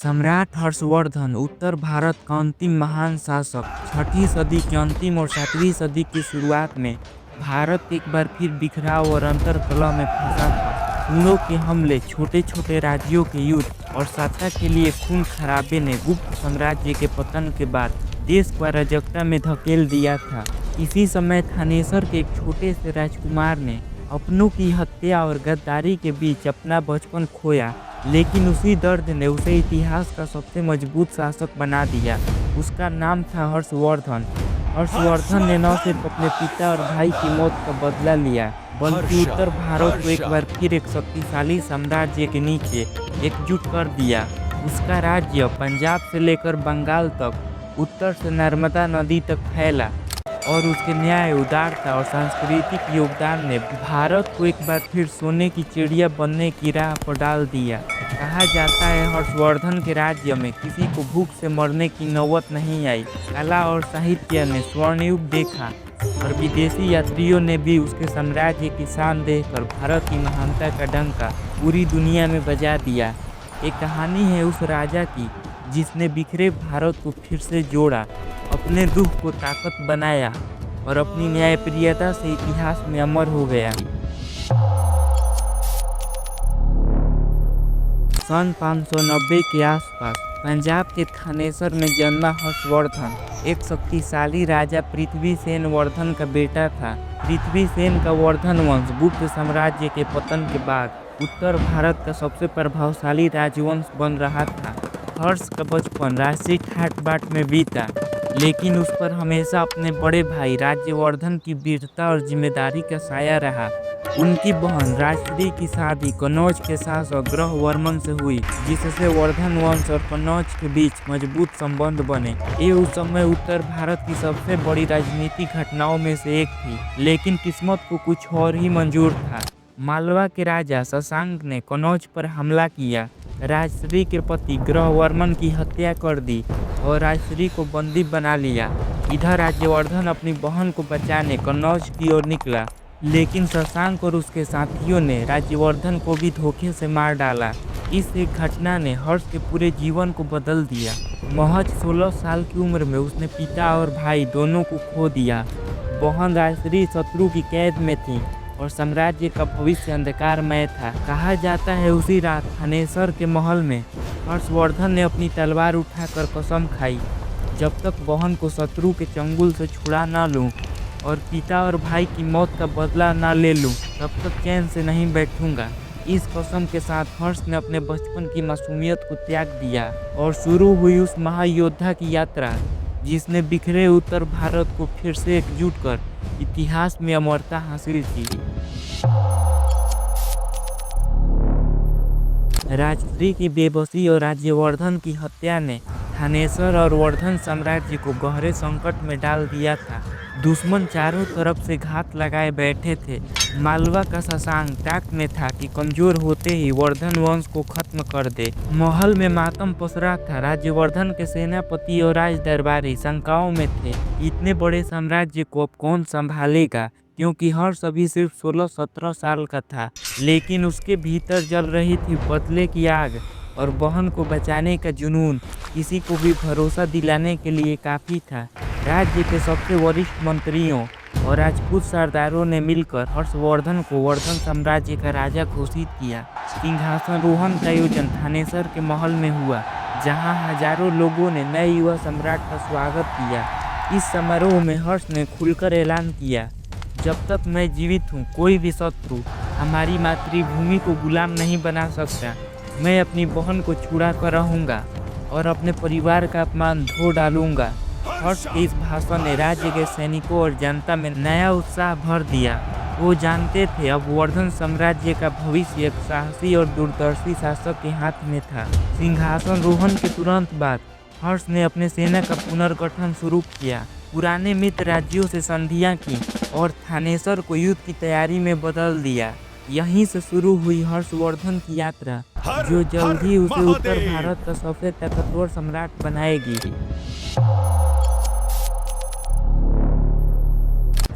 सम्राट हर्षवर्धन उत्तर भारत का अंतिम महान शासक। छठी सदी के अंतिम और 7वीं सदी की शुरुआत में भारत एक बार फिर बिखराव और अंतरकलह में फंसा था। हुनों के हमले, छोटे छोटे राज्यों के युद्ध और सत्ता के लिए खून खराबे ने गुप्त साम्राज्य के पतन के बाद देश को अराजकता में धकेल दिया था। इसी समय थानेसर के एक छोटे से राजकुमार ने अपनों की हत्या और गद्दारी के बीच अपना बचपन खोया, लेकिन उसी दर्द ने उसे इतिहास का सबसे मजबूत शासक बना दिया। उसका नाम था हर्षवर्धन। हर्षवर्धन ने न सिर्फ अपने पिता और भाई की मौत का बदला लिया, बल्कि उत्तर भारत को एक बार फिर एक शक्तिशाली साम्राज्य के नीचे एकजुट कर दिया। उसका राज्य पंजाब से लेकर बंगाल तक, उत्तर से नर्मदा नदी तक फैला और उसके न्याय, उदारता और सांस्कृतिक योगदान ने भारत को एक बार फिर सोने की चिड़िया बनने की राह पर डाल दिया। कहा जाता है हर्षवर्धन के राज्य में किसी को भूख से मरने की नौबत नहीं आई। कला और साहित्य ने स्वर्ण युग देखा और विदेशी यात्रियों ने भी उसके साम्राज्य की शान देखकर भारत की महानता का डंका पूरी दुनिया में बजा दिया। एक कहानी है उस राजा की जिसने बिखरे भारत को फिर से जोड़ा, अपने दुख को ताकत बनाया और अपनी न्यायप्रियता से इतिहास में अमर हो गया। सन 590 के आसपास पंजाब के थानेसर में जन्मा हर्षवर्धन एक शक्तिशाली राजा पृथ्वीसेन वर्धन का बेटा था। पृथ्वीसेन का वर्धन वंश गुप्त साम्राज्य के पतन के बाद उत्तर भारत का सबसे प्रभावशाली राजवंश बन रहा था। हर्ष का बचपन राजसी ठाट बाट में बीता, लेकिन उस पर हमेशा अपने बड़े भाई राज्यवर्धन की वीरता और जिम्मेदारी का साया रहा। उनकी बहन राजश्री की शादी कन्नौज के शासक ग्रहवर्मन से हुई, जिससे वर्धन वंश और कन्नौज के बीच मजबूत संबंध बने। ये उस समय उत्तर भारत की सबसे बड़ी राजनीतिक घटनाओं में से एक थी, लेकिन किस्मत को कुछ और ही मंजूर था। मालवा के राजा शशांक ने कन्नौज पर हमला किया, राजश्री के पति ग्रहवर्मन की हत्या कर दी और राजश्री को बंदी बना लिया। इधर राज्यवर्धन अपनी बहन को बचाने कन्नौज की ओर निकला, लेकिन शशांक और उसके साथियों ने राज्यवर्धन को भी धोखे से मार डाला। इस एक घटना ने हर्ष के पूरे जीवन को बदल दिया। महज 16 साल की उम्र में उसने पिता और भाई दोनों को खो दिया। बहन राजश्री शत्रु की कैद में थी और साम्राज्य का भविष्य अंधकारमय था। कहा जाता है उसी रात थानेसर के महल में हर्षवर्धन ने अपनी तलवार उठाकर कसम खाई, जब तक बहन को शत्रु के चंगुल से छुड़ा ना लूं और पिता और भाई की मौत का बदला ना ले लूं, तब तक चैन से नहीं बैठूंगा। इस कसम के साथ हर्ष ने अपने बचपन की मासूमियत को त्याग दिया और शुरू हुई उस महायोद्धा की यात्रा, जिसने बिखरे उत्तर भारत को फिर से एकजुट कर इतिहास में अमरता हासिल की। राजश्री की बेबसी और राज्यवर्धन की हत्या ने थानेसर और वर्धन साम्राज्य को गहरे संकट में डाल दिया था। दुश्मन चारों तरफ से घात लगाए बैठे थे। मालवा का शशांक ताक में था कि कमजोर होते ही वर्धन वंश को खत्म कर दे। महल में मातम पसरा था। राज्यवर्धन के सेनापति और राज दरबारी शंकाओं में थे। इतने बड़े साम्राज्य को अब कौन संभालेगा, क्योंकि हर्ष अभी सिर्फ 16-17 साल का था, लेकिन उसके भीतर जल रही थी बदले की आग और बहन को बचाने का जुनून किसी को भी भरोसा दिलाने के लिए काफ़ी था। राज्य के सबसे वरिष्ठ मंत्रियों और राजपूत सरदारों ने मिलकर हर्षवर्धन को वर्धन साम्राज्य का राजा घोषित किया। सिंहासनारोहण का आयोजन थानेसर के महल में हुआ, जहां हजारों लोगों ने नए युवा सम्राट का स्वागत किया। इस समारोह में हर्ष ने खुलकर ऐलान किया, जब तक मैं जीवित हूँ कोई भी शत्रु हमारी मातृभूमि को गुलाम नहीं बना सकता। मैं अपनी बहन को छुड़ा कर रहूँगा और अपने परिवार का अपमान धो डालूंगा। हर्ष के इस भाषण ने राज्य के सैनिकों और जनता में नया उत्साह भर दिया। वो जानते थे अब वर्धन साम्राज्य का भविष्य एक साहसी और दूरदर्शी शासक के हाथ में था। सिंहासनारोहण के तुरंत बाद हर्ष ने अपने सेना का पुनर्गठन शुरू किया, पुराने मित्र राज्यों से संधियां की और थानेसर को युद्ध की तैयारी में बदल दिया। यहीं से शुरू हुई हर्षवर्धन की यात्रा, जो जल्द ही उसे उत्तर भारत का सबसे ताकतवर सम्राट बनाएगी।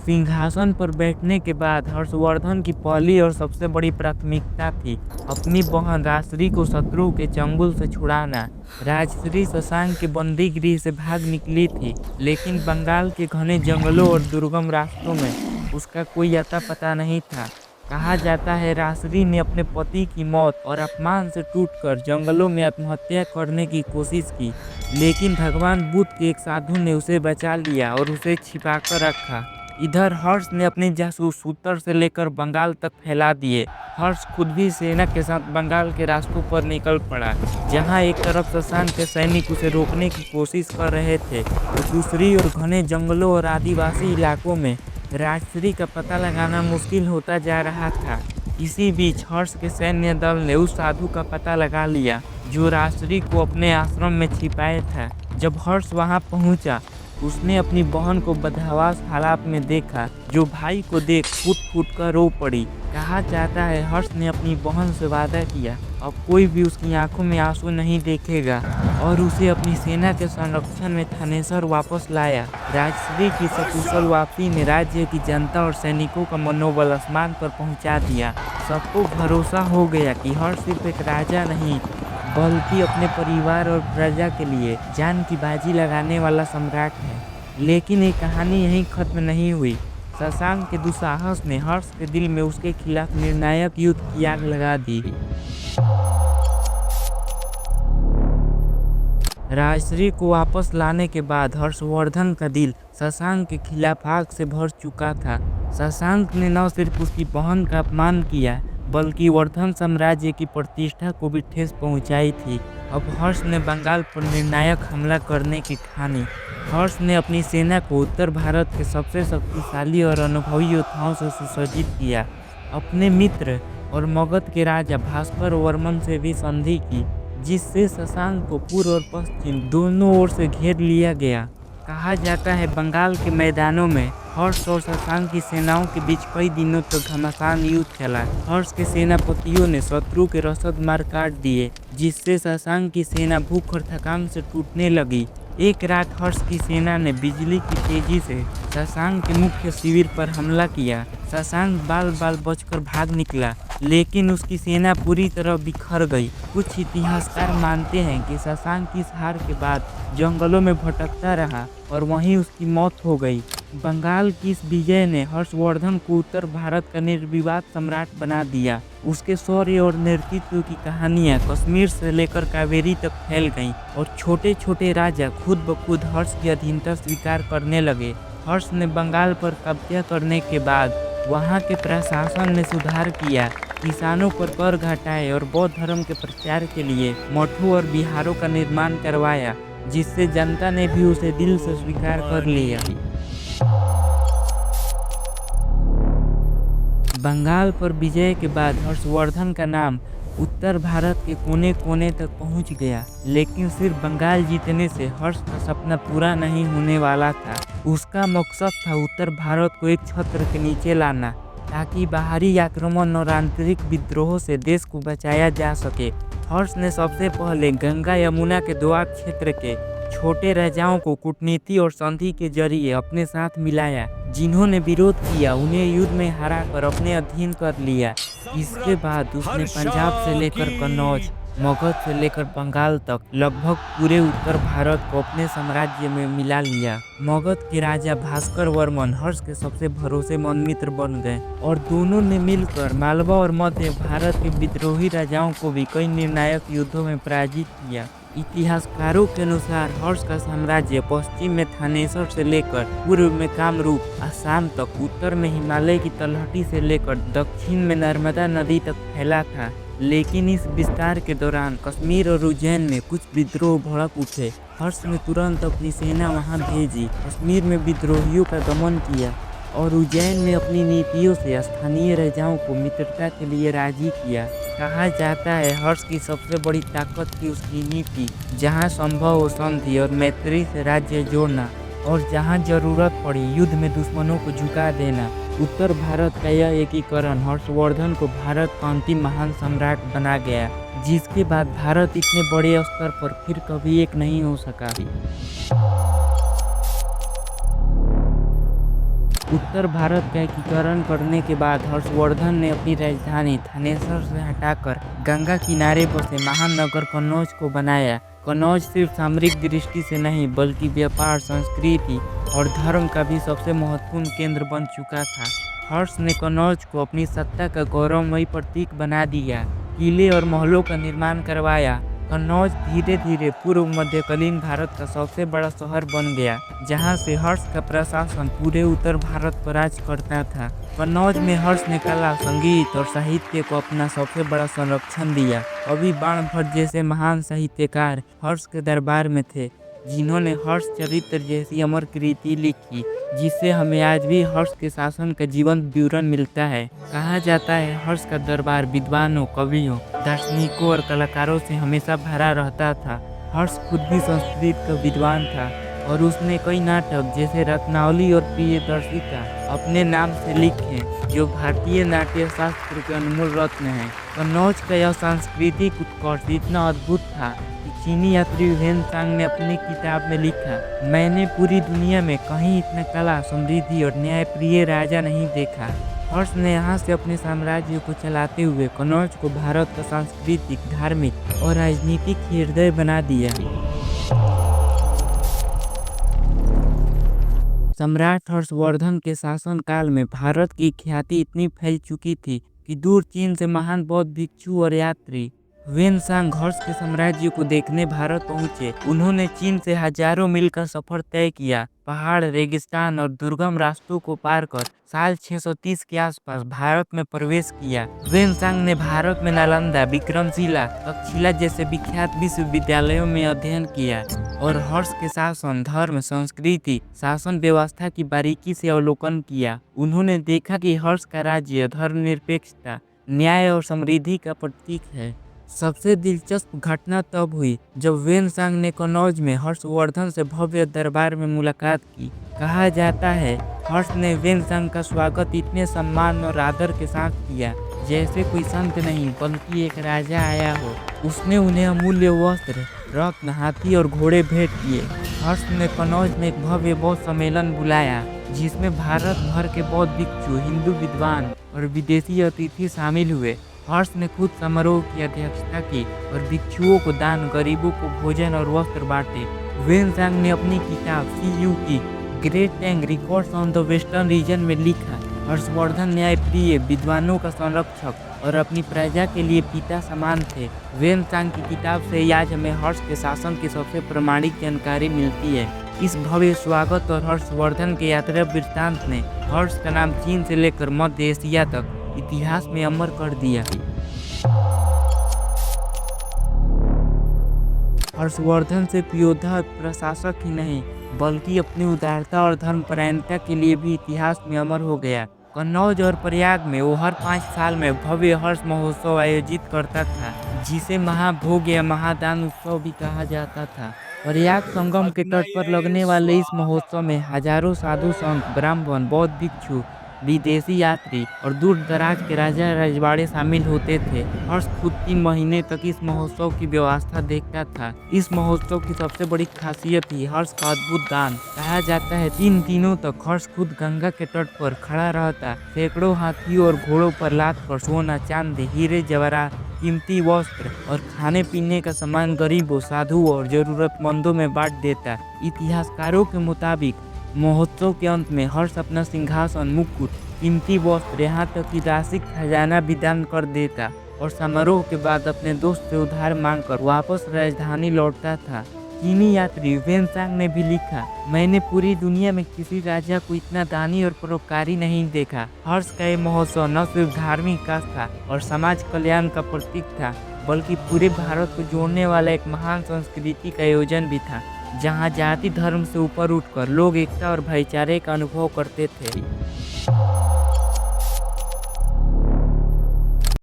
सिंहासन पर बैठने के बाद हर्षवर्धन की पहली और सबसे बड़ी प्राथमिकता थी अपनी बहन राजश्री को शत्रु के चंगुल से छुड़ाना। राजश्री शशांक के बंदीगृह से भाग निकली थी, लेकिन बंगाल के घने जंगलों और दुर्गम रास्तों में उसका कोई अता पता नहीं था। कहा जाता है राजश्री ने अपने पति की मौत और अपमान से टूटकर जंगलों में आत्महत्या करने की कोशिश की, लेकिन भगवान बुद्ध के एक साधु ने उसे बचा लिया और उसे छिपाकर रखा। इधर हर्ष ने अपने जासूस उत्तर से लेकर बंगाल तक फैला दिए। हर्ष खुद भी सेना के साथ बंगाल के रास्तों पर निकल पड़ा। जहां एक तरफ शशांक के सैनिक उसे रोकने की कोशिश कर रहे थे, तो दूसरी ओर घने जंगलों और आदिवासी इलाकों में राजश्री का पता लगाना मुश्किल होता जा रहा था। इसी बीच हर्ष के सैन्य दल ने उस साधु का पता लगा लिया जो राजश्री को अपने आश्रम में छिपाया था। जब हर्ष वहां पहुंचा, उसने अपनी बहन को बदहवास हालात में देखा, जो भाई को देख फूट फूट कर रो पड़ी। कहा जाता है हर्ष ने अपनी बहन से वादा किया अब कोई भी उसकी आंखों में आंसू नहीं देखेगा, और उसे अपनी सेना के संरक्षण में थानेसर वापस लाया। राजश्री की सकुशल वापसी ने राज्य की जनता और सैनिकों का मनोबल आसमान पर पहुंचा दिया। सबको भरोसा हो गया कि हर्ष सिर्फ एक राजा नहीं, बल्कि अपने परिवार और प्रजा के लिए जान की बाजी लगाने वाला सम्राट है। लेकिन ये कहानी यहीं खत्म नहीं हुई। शशांक के दुस्साहस ने हर्ष के दिल में उसके खिलाफ निर्णायक युद्ध की आग लगा दी। राजश्री को वापस लाने के बाद हर्षवर्धन का दिल शशांक के खिलाफ आग से भर चुका था। शशांक ने न सिर्फ उसकी बहन का अपमान किया, बल्कि वर्धन साम्राज्य की प्रतिष्ठा को भी ठेस पहुंचाई थी। अब हर्ष ने बंगाल पर निर्णायक हमला करने की ठानी। हर्ष ने अपनी सेना को उत्तर भारत के सबसे शक्तिशाली और अनुभवी योद्धाओं से सुसज्जित किया। अपने मित्र और मगध के राजा भास्कर वर्मन से भी संधि की, जिससे शशांक को पूर्व और पश्चिम दोनों ओर से घेर लिया गया। कहा जाता है बंगाल के मैदानों में हर्ष और शशांक की सेनाओं के बीच कई दिनों तक घमासान युद्ध चला। हर्ष के सेनापतियों ने शत्रु के रसद मार काट दिए, जिससे शशांक की सेना भूख और थकान से टूटने लगी। एक रात हर्ष की सेना ने बिजली की तेजी से शशांक के मुख्य शिविर पर हमला किया। शशांक बाल बाल बचकर भाग निकला, लेकिन उसकी सेना पूरी तरह बिखर गई। कुछ इतिहासकार मानते हैं कि शशांक की इस हार के बाद जंगलों में भटकता रहा और वहीं उसकी मौत हो गई। बंगाल की इस विजय ने हर्षवर्धन को उत्तर भारत का निर्विवाद सम्राट बना दिया। उसके शौर्य और नेतृत्व की कहानियां कश्मीर से लेकर कावेरी तक फैल गईं, और छोटे छोटे राजा खुद ब खुद हर्ष की अधीनता स्वीकार करने लगे। हर्ष ने बंगाल पर कब्जा करने के बाद वहां के प्रशासन ने सुधार किया, किसानों पर कर घटाए और बौद्ध धर्म के प्रचार के लिए मठों और विहारों का निर्माण करवाया, जिससे जनता ने भी उसे दिल से स्वीकार कर लिया। बंगाल पर विजय के बाद हर्षवर्धन का नाम उत्तर भारत के कोने कोने तक पहुंच गया, लेकिन सिर्फ बंगाल जीतने से हर्ष का सपना पूरा नहीं होने वाला था। उसका मकसद था उत्तर भारत को एक छत्र के नीचे लाना, ताकि बाहरी आक्रमण और आंतरिक विद्रोह से देश को बचाया जा सके। हर्ष ने सबसे पहले गंगा यमुना के दोआब क्षेत्र के छोटे राजाओं को कूटनीति और संधि के जरिए अपने साथ मिलाया। जिन्होंने विरोध किया उन्हें युद्ध में हराकर अपने अधीन कर लिया। इसके बाद उसने पंजाब से लेकर कन्नौज, मगध से लेकर बंगाल तक लगभग पूरे उत्तर भारत को अपने साम्राज्य में मिला लिया। मगध के राजा भास्कर वर्मन हर्ष के सबसे भरोसेमंद मित्र बन गए, और दोनों ने मिलकर मालवा और मध्य भारत के विद्रोही राजाओं को भी कई निर्णायक युद्धों में पराजित किया। इतिहासकारों के अनुसार हर्ष का साम्राज्य पश्चिम में थानेसर से लेकर पूर्व में कामरूप, आसाम तक, उत्तर में हिमालय की तलहटी से लेकर दक्षिण में नर्मदा नदी तक फैला था। लेकिन इस विस्तार के दौरान कश्मीर और उज्जैन में कुछ विद्रोह भड़क उठे। हर्ष ने तुरंत अपनी सेना वहां भेजी, कश्मीर में विद्रोहियों का दमन किया और उज्जैन में अपनी नीतियों से स्थानीय राजाओं को मित्रता के लिए राजी किया। कहा जाता है हर्ष की सबसे बड़ी ताकत थी उसकी नीति, जहां संभव हो संधि और मैत्री से राज्य जोड़ना, और जहां जरूरत पड़ी युद्ध में दुश्मनों को झुका देना। उत्तर भारत का यह एकीकरण हर्षवर्धन को भारत का अंतिम महान सम्राट बना गया, जिसके बाद भारत इतने बड़े स्तर पर फिर कभी एक नहीं हो सका। उत्तर भारत का एकीकरण करने के बाद हर्षवर्धन ने अपनी राजधानी थानेसर से हटाकर गंगा किनारे बसे महानगर कन्नौज को बनाया। कन्नौज सिर्फ सामरिक दृष्टि से नहीं बल्कि व्यापार, संस्कृति और धर्म का भी सबसे महत्वपूर्ण केंद्र बन चुका था। हर्ष ने कन्नौज को अपनी सत्ता का गौरवमयी प्रतीक बना दिया, किले और महलों का निर्माण करवाया। कन्नौज धीरे धीरे पूर्व मध्यकालीन भारत का सबसे बड़ा शहर बन गया, जहां से हर्ष का प्रशासन पूरे उत्तर भारत पर राज करता था। कन्नौज में हर्ष ने कला, संगीत और साहित्य को अपना सबसे बड़ा संरक्षण दिया। कवि बाणभट्ट जैसे महान साहित्यकार हर्ष के दरबार में थे, जिन्होंने हर्ष चरित्र जैसी अमर कृति लिखी, जिससे हमें आज भी हर्ष के शासन का जीवंत विवरण मिलता है। कहा जाता है हर्ष का दरबार विद्वानों, कवियों, दार्शनिकों और कलाकारों से हमेशा भरा रहता था। हर्ष खुद भी संस्कृत का विद्वान था और उसने कई नाटक जैसे रत्नावली और प्रियदर्शिका अपने नाम से लिखे, जो भारतीय नाट्य शास्त्र के अनमोल रत्न हैं। कन्नौज का यह सांस्कृतिक उत्कर्ष इतना अद्भुत था कि चीनी यात्री ह्वेन-सांग ने अपनी किताब में लिखा, मैंने पूरी दुनिया में कहीं इतना कला, समृद्धि और न्यायप्रिय राजा नहीं देखा। हर्ष ने यहाँ से अपने साम्राज्य को चलाते हुए कन्नौज को भारत का सांस्कृतिक, धार्मिक और राजनीतिक हृदय बना दिया। सम्राट हर्षवर्धन के शासनकाल में भारत की ख्याति इतनी फैल चुकी थी कि दूर चीन से महान बौद्ध भिक्षु और यात्री ह्वेन-सांग हर्ष के साम्राज्य को देखने भारत पहुंचे। उन्होंने चीन से हजारों मील का सफर तय किया, पहाड़, रेगिस्तान और दुर्गम रास्तों को पार कर साल 630 के आसपास भारत में प्रवेश किया। ह्वेन-सांग ने भारत में नालंदा, विक्रमशिला, तक्षशिला जैसे विख्यात विश्वविद्यालयों में अध्ययन किया और हर्ष के शासन, धर्म, संस्कृति, शासन व्यवस्था की बारीकी से अवलोकन किया। उन्होंने देखा कि हर्ष का राज्य धर्मनिरपेक्षता, न्याय और समृद्धि का प्रतीक है। सबसे दिलचस्प घटना तब हुई जब ह्वेन-सांग ने कन्नौज में हर्षवर्धन से भव्य दरबार में मुलाकात की। कहा जाता है हर्ष ने ह्वेन-सांग का स्वागत इतने सम्मान और आदर के साथ किया जैसे कोई संत नहीं बल्कि एक राजा आया हो। उसने उन्हें अमूल्य वस्त्र, रत्न, हाथी और घोड़े भेंट किए। हर्ष ने कन्नौज में एक भव्य बौद्ध सम्मेलन बुलाया, जिसमें भारत भर के बौद्ध भिक्षु, हिंदू विद्वान और विदेशी अतिथि शामिल हुए। हर्ष ने खुद समारोह की अध्यक्षता की और भिक्षुओं को दान, गरीबों को भोजन और वस्त्र बांटे। ह्वेन-सांग ने अपनी किताब सी.यू. की great Tang records on the western region में लिखा, हर्षवर्धन न्यायप्रिय, विद्वानों का संरक्षक और अपनी प्रजा के लिए पिता समान थे। ह्वेन-सांग की किताब से आज हमें हर्ष के शासन की सबसे प्रामाणिक जानकारी मिलती है। इस भव्य स्वागत और हर्षवर्धन के यात्रा वृत्तांत ने हर्ष का नाम चीन से लेकर मध्य एशिया तक इतिहास में अमर कर दिया। हर्षवर्धन सिर्फ योद्धा और प्रशासक ही नहीं बल्कि अपनी उदारता और धर्मपरायणता के लिए भी इतिहास में अमर हो गया। कन्नौज और प्रयाग में वो हर 5 साल में भव्य हर्ष महोत्सव आयोजित करता था, जिसे महाभोग या महादान उत्सव भी कहा जाता था। प्रयाग संगम के तट पर लगने वाले इस महोत्सव में हजारों साधु संत, ब्राह्मण, बौद्ध भिक्षु, विदेशी यात्री और दूर दराज के राजा रजवाड़े शामिल होते थे। हर्ष खुद 3 महीने तक इस महोत्सव की व्यवस्था देखता था। इस महोत्सव की सबसे बड़ी खासियत थी हर्ष का अद्भुत दान। कहा जाता है 3 दिनों तक हर्ष खुद गंगा के तट पर खड़ा रहता, सैकड़ों हाथियों और घोड़ों पर लाद कर सोना, चांदी, हीरे जवाहरात, कीमती वस्त्र और खाने पीने का सामान गरीबों, साधुओं और जरूरतमंदों में बांट देता। इतिहासकारों के मुताबिक महोत्सव के अंत में हर्ष अपना सिंहासन, मुकुट, कीमती वस्त्र, यहाँ तक कि राशि खजाना भी दान कर देता और समारोह के बाद अपने दोस्त से उधार मांगकर वापस राजधानी लौटता था। चीनी यात्री ह्वेन-सांग ने भी लिखा, मैंने पूरी दुनिया में किसी राजा को इतना दानी और परोपकारी नहीं देखा। हर्ष का ये महोत्सव न सिर्फ धार्मिक आस्था और समाज कल्याण का प्रतीक था बल्कि पूरे भारत को जोड़ने वाला एक महान संस्कृति का आयोजन भी था, जहां जाति धर्म से ऊपर उठकर लोग एकता और भाईचारे का अनुभव करते थे।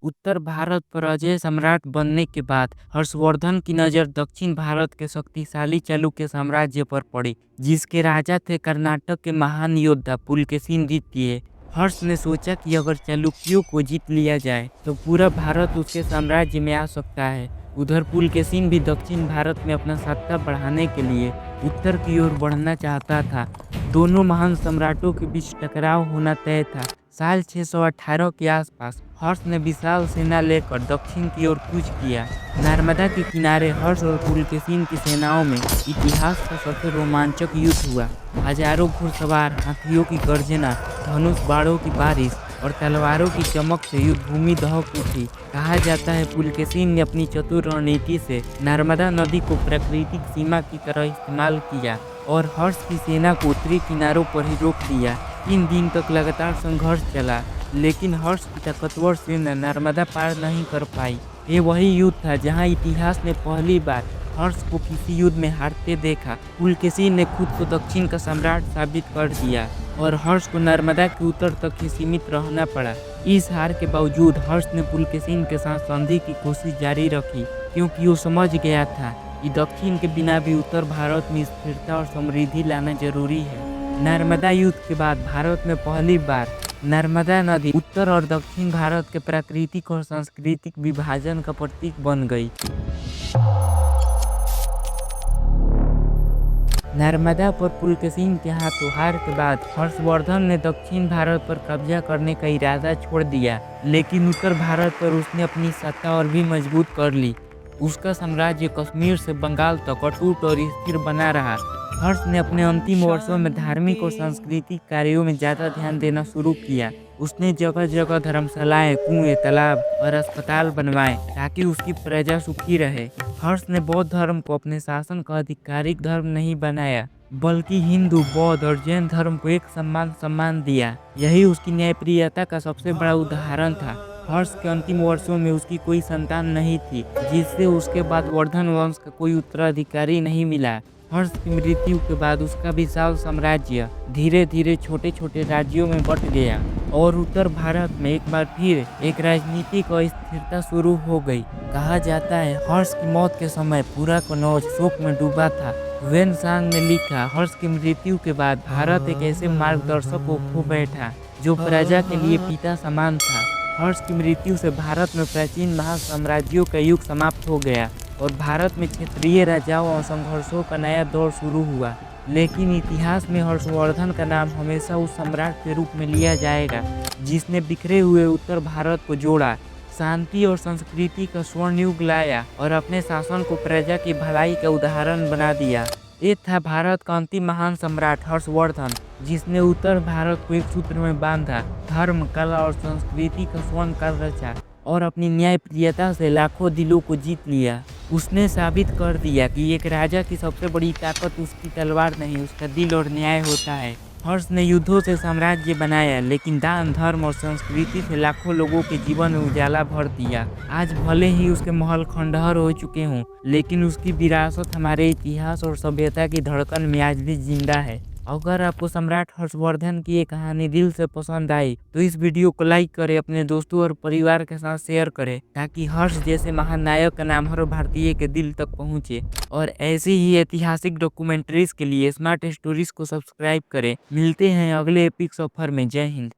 उत्तर भारत पर अजय सम्राट बनने के बाद हर्षवर्धन की नज़र दक्षिण भारत के शक्तिशाली चालुक्य साम्राज्य पर पड़ी, जिसके राजा थे कर्नाटक के महान योद्धा पुलकेशिन द्वितीय। हर्ष ने सोचा कि अगर चालुक्यों को जीत लिया जाए तो पूरा भारत उसके साम्राज्य में आ सकता है। उधर पुलकेशिन भी दक्षिण भारत में अपना सत्ता बढ़ाने के लिए उत्तर की ओर बढ़ना चाहता था। दोनों महान सम्राटों के बीच टकराव होना तय था। साल 618 के आसपास हर्ष ने विशाल सेना लेकर दक्षिण की ओर कूच किया। नर्मदा के किनारे हर्ष और पुलकेशिन की सेनाओं में इतिहास का सबसे रोमांचक युद्ध हुआ। हजारों घुड़सवार, हाथियों की गर्जना, धनुष बाणों की बारिश और तलवारों की चमक से युद्ध भूमि दहक उठी। कहा जाता है पुलकेशिन ने अपनी चतुर रणनीति से नर्मदा नदी को प्राकृतिक सीमा की तरह इस्तेमाल किया और हर्ष की सेना को उत्तरी किनारों पर ही रोक दिया। 3 दिन तक लगातार संघर्ष चला, लेकिन हर्ष की ताकतवर सेना नर्मदा पार नहीं कर पाई। ये वही युद्ध था जहां इतिहास ने पहली बार हर्ष को किसी युद्ध में हारते देखा। पुलकेशिन ने खुद को दक्षिण का सम्राट साबित कर दिया और हर्ष को नर्मदा के उत्तर तक ही सीमित रहना पड़ा। इस हार के बावजूद हर्ष ने पुलकेशिन के साथ संधि की कोशिश जारी रखी, क्योंकि वो समझ गया था कि दक्षिण के बिना भी उत्तर भारत में स्थिरता और समृद्धि लाना जरूरी है। नर्मदा युद्ध के बाद भारत में पहली बार नर्मदा नदी उत्तर और दक्षिण भारत के प्राकृतिक और सांस्कृतिक विभाजन का प्रतीक बन गई। नर्मदा पर पुलकेशिन के हाथों हार के बाद हर्षवर्धन ने दक्षिण भारत पर कब्जा करने का इरादा छोड़ दिया, लेकिन उत्तर भारत पर उसने अपनी सत्ता और भी मजबूत कर ली। उसका साम्राज्य कश्मीर से बंगाल तक अटूट और स्थिर बना रहा। हर्ष ने अपने अंतिम वर्षों में धार्मिक और सांस्कृतिक कार्यों में ज़्यादा ध्यान देना शुरू किया। उसने जगह जगह धर्मशालाएं, कुएं, तालाब और अस्पताल बनवाए ताकि उसकी प्रजा सुखी रहे। हर्ष ने बौद्ध धर्म को अपने शासन का आधिकारिक धर्म नहीं बनाया, बल्कि हिंदू, बौद्ध और जैन धर्म को एक सम्मान दिया। यही उसकी न्यायप्रियता का सबसे बड़ा उदाहरण था। हर्ष के अंतिम वर्षों में उसकी कोई संतान नहीं थी, जिससे उसके बाद वर्धन वंश का कोई उत्तराधिकारी नहीं मिला। हर्ष की मृत्यु के बाद उसका विशाल साम्राज्य धीरे धीरे छोटे छोटे राज्यों में बंट गया और उत्तर भारत में एक बार फिर एक राजनीतिक अस्थिरता शुरू हो गई। कहा जाता है हर्ष की मौत के समय पूरा कनौज शोक में डूबा था। वेन सांग ने लिखा, हर्ष की मृत्यु के बाद भारत एक ऐसे मार्गदर्शक को खो बैठा जो प्रजा के लिए पिता समान था। हर्ष की मृत्यु से भारत में प्राचीन महासाम्राज्यों का युग समाप्त हो गया और भारत में क्षेत्रीय राजाओं और संघर्षों का नया दौर शुरू हुआ। लेकिन इतिहास में हर्षवर्धन का नाम हमेशा उस सम्राट के रूप में लिया जाएगा जिसने बिखरे हुए उत्तर भारत को जोड़ा, शांति और संस्कृति का स्वर्ण युग लाया और अपने शासन को प्रजा की भलाई का उदाहरण बना दिया। ये था भारत का अंतिम महान सम्राट हर्षवर्धन, जिसने उत्तर भारत को एक सूत्र में बांधा, धर्म, कला और संस्कृति का स्वर्ण काल रचा और अपनी न्यायप्रियता से लाखों दिलों को जीत लिया। उसने साबित कर दिया कि एक राजा की सबसे बड़ी ताकत उसकी तलवार नहीं, उसका दिल और न्याय होता है। हर्ष ने युद्धों से साम्राज्य बनाया, लेकिन दान, धर्म और संस्कृति से लाखों लोगों के जीवन में उजाला भर दिया। आज भले ही उसके महल खंडहर हो चुके हों, लेकिन उसकी विरासत हमारे इतिहास और सभ्यता की धड़कन में आज भी जिंदा है। अगर आपको सम्राट हर्षवर्धन की ये कहानी दिल से पसंद आई तो इस वीडियो को लाइक करें, अपने दोस्तों और परिवार के साथ शेयर करें, ताकि हर्ष जैसे महानायक का नाम हर भारतीय के दिल तक पहुंचे। और ऐसी ही ऐतिहासिक डॉक्यूमेंट्रीज के लिए स्मार्ट स्टोरीज को सब्सक्राइब करें। मिलते हैं अगले एपिक सफर में। जय हिंद।